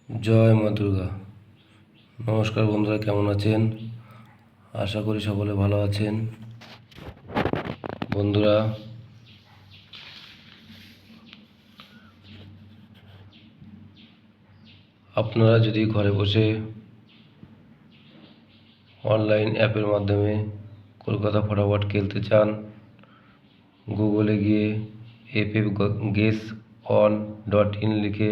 জয় মা দুর্গা। নমস্কার বন্ধুরা, কেমন আছেন? আশা করি সকলে ভালো আছেন। বন্ধুরা, আপনারা যদি ঘরে বসে অনলাইন অ্যাপের মাধ্যমে কলকাতা ফটাফট খেলতে চান, গুগলে গিয়ে FFGuessOn.in লিখে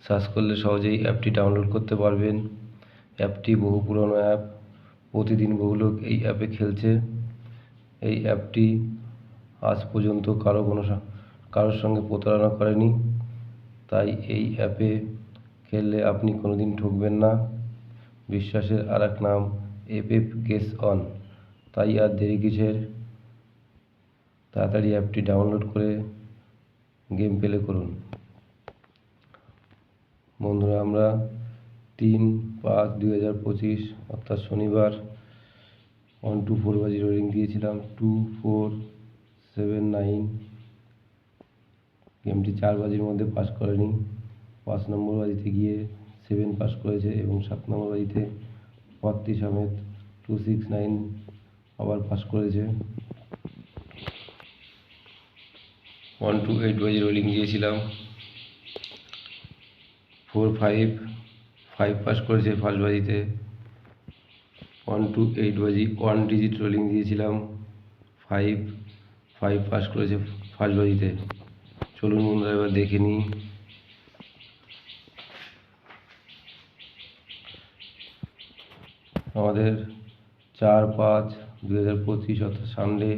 সার্চ করলে সহজেই অ্যাপটি ডাউনলোড করতে পারবেন। অ্যাপটি বহু পুরনো অ্যাপ, প্রতিদিন বহু লোক এই অ্যাপে খেলছে। এই অ্যাপটি আজ পর্যন্ত কারোর সঙ্গে প্রতারণা করেনি, তাই এই অ্যাপে খেললে আপনি কোনোদিন ঠকবেন না। বিশ্বাসের আর এক নাম FFGuessOn। তাই আর দেরি কিসের? তাড়াতাড়ি অ্যাপটি ডাউনলোড করে গেম প্লে করুন। বন্ধুরা, আমরা 3/5/2025 অর্থাৎ শনিবার 1-4 বাজি রোলিং দিয়েছিলাম 2479। গেমটি 4 বাজির মধ্যে পাস করেনি। 5 নম্বর বাজিতে গিয়ে 7 পাস করেছে এবং 7 নম্বর বাজিতে 32 সমেত 269 আবার পাস করেছে। 1-8 বাজি রোলিং দিয়েছিলাম 4-5 পাস করেছে ফার্স্ট বাজিতে। 1-8 বাজি 1 ডিজিট রোলিং দিয়েছিলাম 5 পাস করেছে ফার্স্ট বাজিতে। চলুন বন্ধুরা, এবার দেখে নিই। আমাদের 4/5/2025 অর্থাৎ সানডে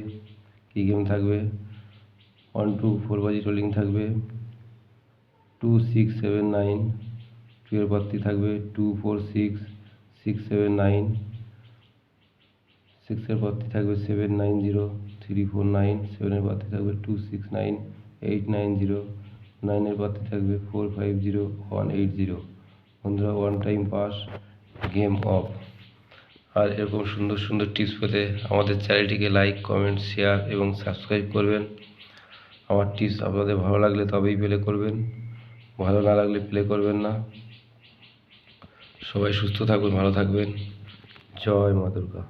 কী গেম থাকবে? 1-4 বাজি রোলিং থাকবে 2679। 2 এর প্রার্থী থাকবে 246679। 6 এর প্রার্থী থাকবে 790349। 7 এর প্রার্থী থাকবে 269890। 9 এর প্রার্থী থাকবে 450180। বন্ধুরা, 1 টাইম পাস, গেম অফ। আর এরকম সুন্দর সুন্দর টিপস পেতে আমাদের চ্যানেলটিকে লাইক, কমেন্ট, শেয়ার এবং সাবস্ক্রাইব করবেন। আমার টিপস আপনাদের ভালো লাগলে তবেই প্লে করবেন, ভালো না লাগলে প্লে করবেন না। সবাই সুস্থ থাকবেন, ভালো থাকবেন। জয় মা দুর্গা।